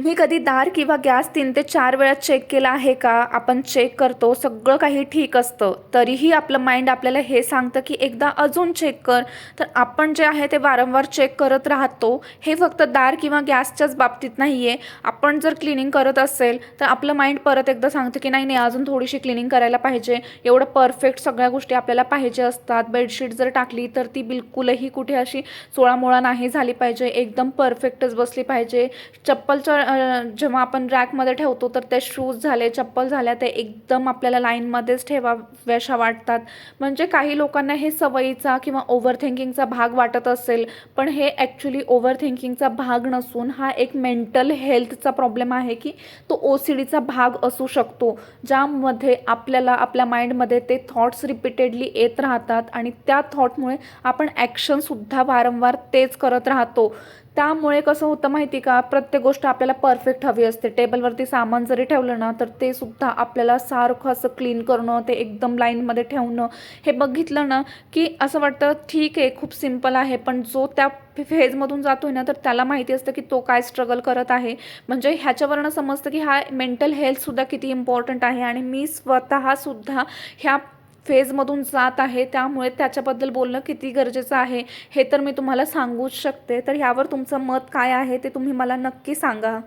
तुम्ही कधी दार किंवा गॅस 3 ते 4 वेळा चेक केला आहे का? आपण चेक करतो, सगळं काही ठीक असतं, तरीही आपलं माइंड आपल्याला हे सांगतं की एकदा अजून चेक कर. तर आपण जे आहे ते वारंवार चेक करत राहतो. हे फक्त दार किंवा गॅसच्याच बाबतीत नाही आहे. आपण जर क्लिनिंग करत असेल तर आपलं माइंड परत एकदा सांगतं की नाही नाही, अजून थोडीशी क्लिनिंग करायला पाहिजे. एवढं परफेक्ट सगळ्या गोष्टी आपल्याला पाहिजे असतात. बेडशीट जर टाकली तर ती बिलकुलही कुठे अशी सोळामोळा नाही झाली पाहिजे, एकदम परफेक्टच बसली पाहिजे. चप्पलच्या जेव्हा आपण रॅकमध्ये ठेवतो तर ते शूज झाले, चप्पल झाल्या, ते एकदम आपल्याला लाईनमध्येच ठेवाव्याशा वाटतात. म्हणजे काही लोकांना हे सवयीचा किंवा ओव्हर थिंकिंगचा भाग वाटत असेल, पण हे ॲक्च्युली ओव्हर थिंकिंगचा भाग नसून हा एक मेंटल हेल्थचा प्रॉब्लेम आहे की तो OCDचा भाग असू शकतो, ज्यामध्ये आपल्याला आपल्या माइंडमध्ये ते थॉट्स रिपीटेडली येत राहतात आणि त्या थॉटमुळे आपण ॲक्शनसुद्धा वारंवार तेच करत राहतो. त्यामुळे कसं होतं माहिती का, प्रत्येक गोष्ट आपल्याला परफेक्ट हवी असते. टेबलवरती सामान जरी ठेवलं ना तर ते सुद्धा आपल्याला सारखं असं क्लीन करणं, ते एकदम लाईनमध्ये ठेवणं, हे बघितलं ना की असं वाटतं ठीक आहे, खूप सिम्पल आहे. पण जो त्या फेजमधून जातोय ना तर त्याला माहिती असतं की तो काय स्ट्रगल करत आहे. म्हणजे ह्याच्यावरनं समजतं की हा मेंटल हेल्थसुद्धा किती इम्पॉर्टंट आहे. आणि मी स्वतःसुद्धा ह्या फेजमधून जात आहे, त्यामुळे त्याच्याबद्दल बोलणं किती गरजेचं आहे हे तर मी तुम्हाला सांगूच शकते. तर ह्यावर तुमचं मत काय आहे ते तुम्ही मला नक्की सांगा.